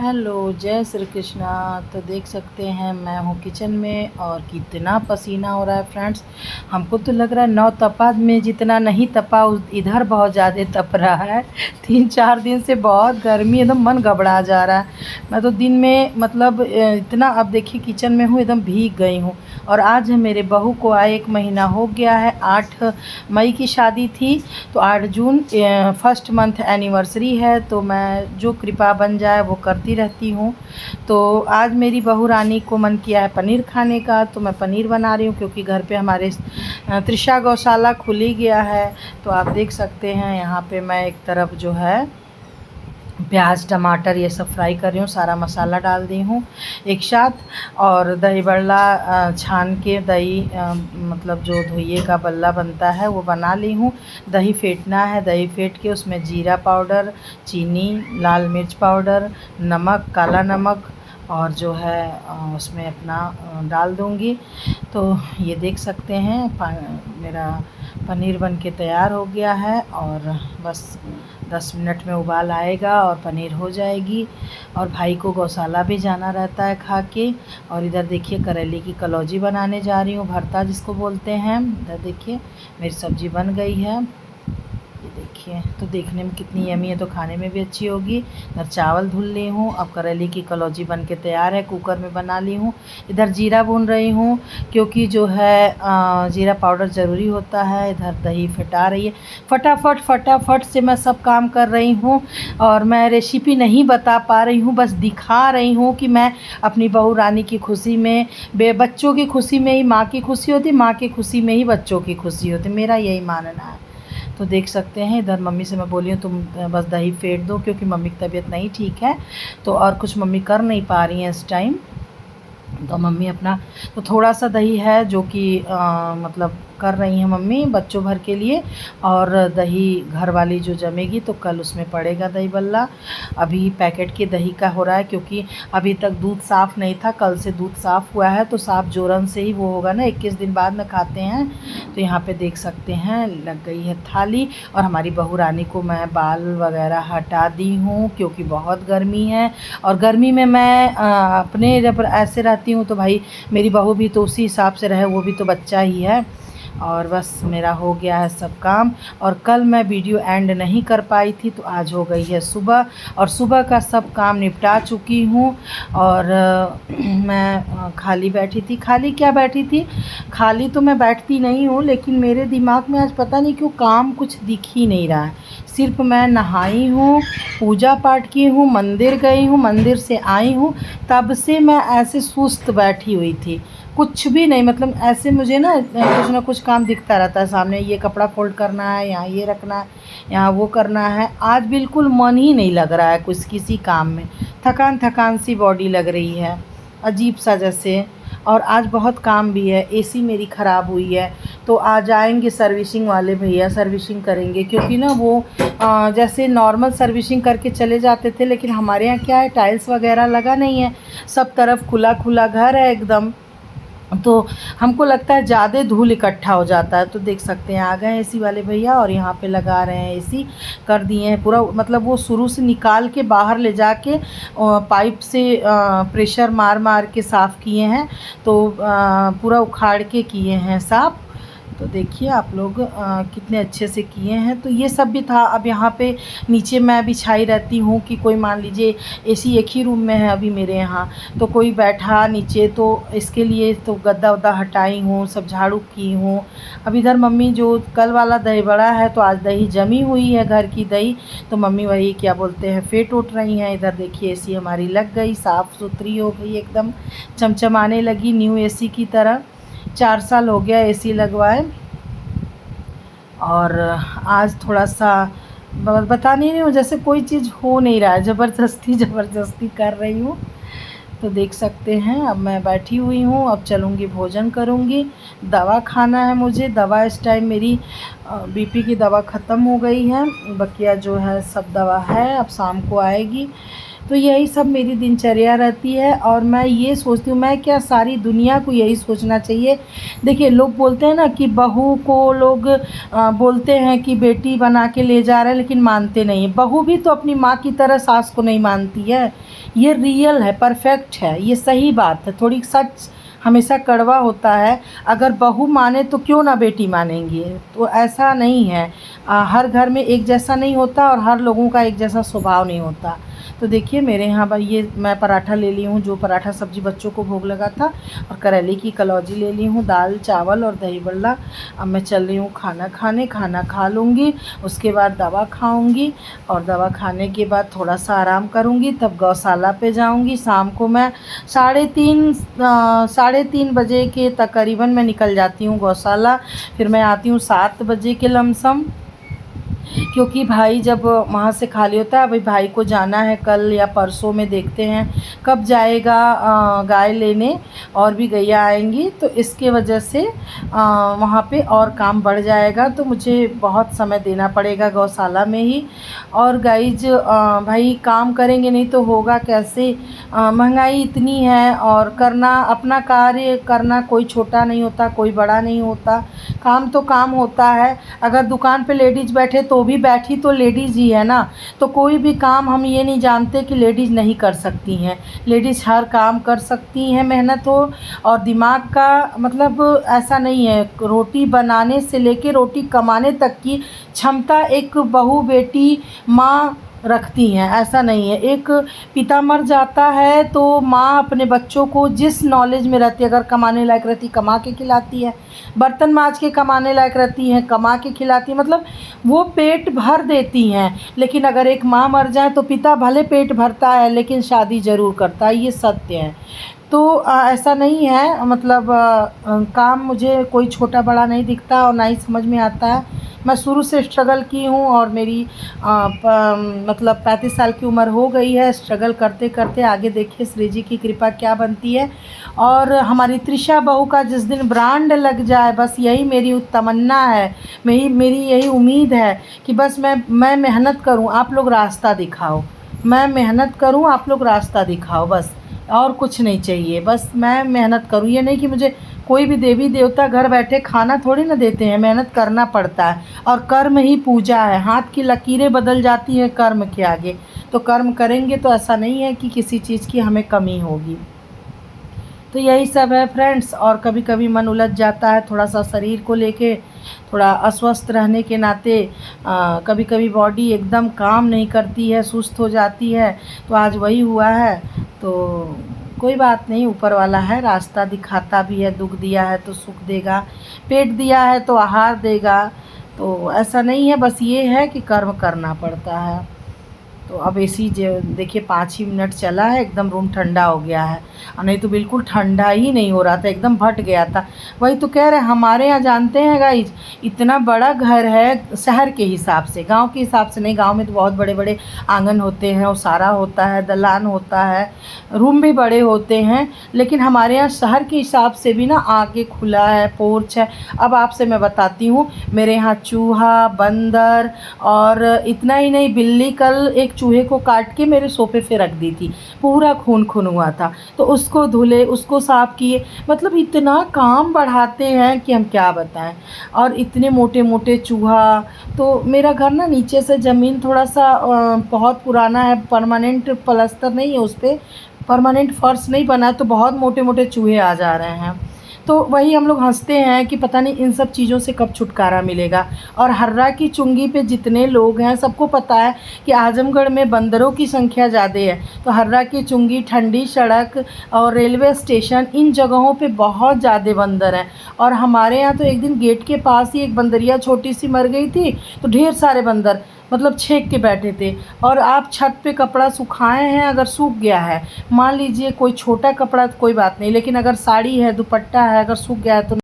Hello, जय श्री कृष्णा। तो देख सकते हैं मैं हूँ किचन में और कितना पसीना हो रहा है फ्रेंड्स। हमको तो लग रहा है नौतपा में जितना नहीं तपा इधर बहुत ज़्यादा तप रहा है। 3-4 दिन से बहुत गर्मी, एकदम मन घबरा जा रहा है। मैं तो दिन में मतलब इतना, अब देखिए किचन में हूँ, एकदम भीग गई हूँ। और आज है मेरे बहू को आए 1 महीना हो गया है। 8 मई की शादी थी, तो 8 जून फर्स्ट मंथ एनिवर्सरी है। तो मैं जो कृपा बन जाए वो करती रहती हूँ। तो आज मेरी बहू रानी को मन किया है पनीर खाने का, तो मैं पनीर बना रही हूँ क्योंकि घर पे हमारे त्रिशा गौशाला खुली गया है। तो आप देख सकते हैं यहाँ पे मैं एक तरफ जो है प्याज टमाटर ये सब फ्राई कर रही हूँ, सारा मसाला डाल दी हूँ एक साथ। और दही बल्ला छान के दही मतलब जो धोइए का बल्ला बनता है वो बना ली हूँ। दही फेंटना है, दही फेंट के उसमें जीरा पाउडर, चीनी, लाल मिर्च पाउडर, नमक, काला नमक और जो है उसमें अपना डाल दूँगी। तो ये देख सकते हैं मेरा पनीर बन के तैयार हो गया है। और बस 10 मिनट में उबाल आएगा और पनीर हो जाएगी। और भाई को गौशाला भी जाना रहता है खा के। और इधर देखिए करेले की कलौजी बनाने जा रही हूँ, भरता जिसको बोलते हैं। इधर देखिए मेरी सब्ज़ी बन गई है, ये देखिए। तो देखने में कितनी यमी है, तो खाने में भी अच्छी होगी। इधर चावल धुल ली हूँ, अब करेले की कलौजी बन के तैयार है, कुकर में बना ली हूँ। इधर जीरा भून रही हूँ क्योंकि जो है जीरा पाउडर ज़रूरी होता है। इधर दही फटा रही है, फटाफट फटाफट से मैं सब काम कर रही हूँ। और मैं रेसिपी नहीं बता पा रही हूँ, बस दिखा रही हूँ कि मैं अपनी बहू रानी की खुशी में, बच्चों की खुशी में ही माँ की खुशी होती, माँ की खुशी में ही बच्चों की खुशी होती, मेरा यही मानना है। तो देख सकते हैं इधर मम्मी से मैं बोली हूँ तुम बस दही फेंट दो क्योंकि मम्मी की तबीयत नहीं ठीक है। तो और कुछ मम्मी कर नहीं पा रही हैं इस टाइम। तो मम्मी अपना, तो थोड़ा सा दही है जो कि मतलब कर रही हैं मम्मी बच्चों भर के लिए। और दही घर वाली जो जमेगी तो कल उसमें पड़ेगा दही बल्ला। अभी पैकेट के दही का हो रहा है क्योंकि अभी तक दूध साफ़ नहीं था, कल से दूध साफ़ हुआ है। तो साफ़ जोरन से ही वो होगा ना, 21 दिन बाद में खाते हैं। तो यहाँ पे देख सकते हैं लग गई है थाली। और हमारी बहू रानी को मैं बाल वगैरह हटा दी हूँ क्योंकि बहुत गर्मी है। और गर्मी में मैं अपने जब ऐसे रहती हूँ तो भाई मेरी बहू भी तो उसी हिसाब से रहे, वो भी तो बच्चा ही है। और बस मेरा हो गया है सब काम। और कल मैं वीडियो एंड नहीं कर पाई थी, तो आज हो गई है सुबह और सुबह का सब काम निपटा चुकी हूँ। और मैं खाली बैठी थी। खाली क्या बैठी थी, खाली तो मैं बैठती नहीं हूँ, लेकिन मेरे दिमाग में आज पता नहीं क्यों काम कुछ दिख ही नहीं रहा है। सिर्फ मैं नहाई हूँ, पूजा पाठ की हूँ, मंदिर गई हूँ, मंदिर से आई हूँ, तब से मैं ऐसे सुस्त बैठी हुई थी। कुछ भी नहीं, मतलब ऐसे मुझे ना कुछ काम दिखता रहता है सामने, ये कपड़ा फोल्ड करना है, यहाँ ये रखना है, यहाँ वो करना है। आज बिल्कुल मन ही नहीं लग रहा है कुछ किसी काम में, थकान थकान सी बॉडी लग रही है, अजीब सा जैसे। और आज बहुत काम भी है, एसी मेरी ख़राब हुई है। तो आज आएंगे सर्विसिंग वाले भैया, सर्विसिंग करेंगे क्योंकि ना वो जैसे नॉर्मल सर्विसिंग करके चले जाते थे, लेकिन हमारे यहाँ क्या है टाइल्स वगैरह लगा नहीं है, सब तरफ खुला खुला घर है एकदम। तो हमको लगता है ज़्यादा धूल इकट्ठा हो जाता है। तो देख सकते हैं आ गए एसी वाले भैया और यहाँ पे लगा रहे हैं एसी, कर दिए हैं पूरा। मतलब वो शुरू से निकाल के बाहर ले जाके पाइप से प्रेशर मार मार के साफ़ किए हैं। तो पूरा उखाड़ के किए हैं साफ़। तो देखिए आप लोग कितने अच्छे से किए हैं। तो ये सब भी था। अब यहाँ पे नीचे मैं बिछाई रहती हूँ कि कोई मान लीजिए एसी एक ही रूम में है अभी मेरे यहाँ, तो कोई बैठा नीचे, तो इसके लिए तो गद्दा वद्दा हटाई हूँ, सब झाड़ू की हूँ। अब इधर मम्मी जो कल वाला दही बड़ा है, तो आज दही जमी हुई है घर की दही, तो मम्मी वही क्या बोलते हैं फेंट उठ रही हैं। इधर देखिए एसी हमारी लग गई, साफ़ सुथरी हो गई, एकदम चमचमाने लगी न्यू एसी की तरह। 4 साल हो गया एसी लगवाए। और आज थोड़ा सा बता नहीं रही हूँ, जैसे कोई चीज़ हो नहीं रहा है, ज़बरदस्ती ज़बरदस्ती कर रही हूँ। तो देख सकते हैं अब मैं बैठी हुई हूँ, अब चलूँगी भोजन करूँगी। दवा खाना है मुझे, दवा इस टाइम मेरी बीपी की दवा ख़त्म हो गई है, बकिया जो है सब दवा है, अब शाम को आएगी। तो यही सब मेरी दिनचर्या रहती है और मैं ये सोचती हूँ, मैं क्या सारी दुनिया को यही सोचना चाहिए। देखिए लोग बोलते हैं ना कि बहू को लोग बोलते हैं कि बेटी बना के ले जा रहे हैं, लेकिन मानते नहीं हैं। बहू भी तो अपनी माँ की तरह सास को नहीं मानती है। ये रियल है, परफेक्ट है, ये सही बात है। थोड़ी सच हमेशा कड़वा होता है। अगर बहू माने तो क्यों ना बेटी मानेंगी। तो ऐसा नहीं है, हर घर में एक जैसा नहीं होता और हर लोगों का एक जैसा स्वभाव नहीं होता। तो देखिए मेरे यहाँ भाई ये मैं पराठा ले ली हूँ, जो पराठा सब्ज़ी बच्चों को भोग लगा था, और करेले की कलौजी ले ली हूँ, दाल चावल और दही बल्ला। अब मैं चल रही हूँ खाना खाने, खाना खा लूँगी, उसके बाद दवा खाऊँगी और दवा खाने के बाद थोड़ा सा आराम करूँगी, तब गौशाला पे जाऊँगी। शाम को मैं 3:30 बजे के तकरीबन मैं निकल जाती हूँ गौशाला। फिर मैं आती हूँ 7 बजे के लमसम, क्योंकि भाई जब वहाँ से खाली होता है, अभी भाई को जाना है कल या परसों में, देखते हैं कब जाएगा गाय लेने, और भी गैया आएंगी, तो इसके वजह से वहाँ पे और काम बढ़ जाएगा। तो मुझे बहुत समय देना पड़ेगा गौशाला में ही। और गाइज भाई काम करेंगे नहीं तो होगा कैसे। महंगाई इतनी है और करना अपना कार्य करना कोई छोटा नहीं होता, कोई बड़ा नहीं होता। काम तो काम होता है। अगर दुकान पे लेडीज़ बैठे तो भी बैठी तो लेडीज़ ही है ना। तो कोई भी काम हम ये नहीं जानते कि लेडीज़ नहीं कर सकती हैं। लेडीज़ हर काम कर सकती हैं, मेहनत हो और दिमाग का मतलब ऐसा नहीं है। रोटी बनाने से लेके रोटी कमाने तक की क्षमता एक बहू बेटी माँ रखती हैं, ऐसा नहीं है। एक पिता मर जाता है तो माँ अपने बच्चों को जिस नॉलेज में रहती है, अगर कमाने लायक रहती कमा के खिलाती है, बर्तन मांज के कमाने लायक रहती हैं कमा के खिलाती है, मतलब वो पेट भर देती हैं। लेकिन अगर एक माँ मर जाए तो पिता भले पेट भरता है लेकिन शादी ज़रूर करता है, ये सत्य है। तो ऐसा नहीं है, मतलब काम मुझे कोई छोटा बड़ा नहीं दिखता और ना ही समझ में आता है। मैं शुरू से स्ट्रगल की हूँ और मेरी मतलब 35 साल की उम्र हो गई है। स्ट्रगल करते करते आगे देखिए श्री जी की कृपा क्या बनती है। और हमारी त्रिशा बहू का जिस दिन ब्रांड लग जाए, बस यही मेरी तमन्ना है, मेरी यही उम्मीद है कि बस मैं मेहनत करूँ, आप लोग रास्ता दिखाओ। मैं मेहनत करूँ, आप लोग रास्ता दिखाओ, बस और कुछ नहीं चाहिए। बस मैं मेहनत करूँ, ये नहीं कि मुझे कोई भी देवी देवता घर बैठे खाना थोड़ी ना देते हैं, मेहनत करना पड़ता है। और कर्म ही पूजा है, हाथ की लकीरें बदल जाती हैं कर्म के आगे। तो कर्म करेंगे तो ऐसा नहीं है कि किसी चीज़ की हमें कमी होगी। तो यही सब है फ्रेंड्स। और कभी कभी मन उलझ जाता है थोड़ा सा शरीर को लेके, थोड़ा अस्वस्थ रहने के नाते कभी कभी बॉडी एकदम काम नहीं करती है, सुस्त हो जाती है। तो आज वही हुआ है। तो कोई बात नहीं, ऊपर वाला है, रास्ता दिखाता भी है। दुख दिया है तो सुख देगा, पेट दिया है तो आहार देगा। तो ऐसा नहीं है, बस ये है कि कर्म करना पड़ता है। तो अब एसी देखिए 5 ही मिनट चला है, एकदम रूम ठंडा हो गया है। और नहीं तो बिल्कुल ठंडा ही नहीं हो रहा था, एकदम फट गया था। वही तो कह रहे हैं, हमारे यहाँ जानते हैं गाइज, इतना बड़ा घर है शहर के हिसाब से, गांव के हिसाब से नहीं। गांव में तो बहुत बड़े बड़े आंगन होते हैं, ओसारा होता है, दलान होता है, रूम भी बड़े होते हैं। लेकिन हमारे यहाँ शहर के हिसाब से भी ना आगे खुला है, पोर्च है। अब आपसे मैं बताती हूँ, मेरे यहाँ चूहा, बंदर और इतना ही नहीं, बिल्ली कल एक चूहे को काट के मेरे सोफे पे रख दी थी, पूरा खून खून हुआ था। तो उसको धुले, उसको साफ़ किए, मतलब इतना काम बढ़ाते हैं कि हम क्या बताएं। और इतने मोटे मोटे चूहा। तो मेरा घर ना नीचे से ज़मीन थोड़ा सा बहुत पुराना है, परमानेंट प्लास्टर नहीं है, उस पर परमानेंट फर्श नहीं बना, तो बहुत मोटे मोटे चूहे आ जा रहे हैं। तो वही हम लोग हंसते हैं कि पता नहीं इन सब चीज़ों से कब छुटकारा मिलेगा। और हर्रा की चुंगी पे जितने लोग हैं सबको पता है कि आजमगढ़ में बंदरों की संख्या ज़्यादा है। तो हर्रा की चुंगी, ठंडी सड़क और रेलवे स्टेशन, इन जगहों पे बहुत ज़्यादा बंदर हैं। और हमारे यहाँ तो एक दिन गेट के पास ही एक बंदरिया छोटी सी मर गई थी, तो ढेर सारे बंदर मतलब छेक के बैठे थे। और आप छत पे कपड़ा सुखाए हैं, अगर सूख गया है, मान लीजिए कोई छोटा कपड़ा तो कोई बात नहीं, लेकिन अगर साड़ी है, दुपट्टा है, अगर सूख गया है तो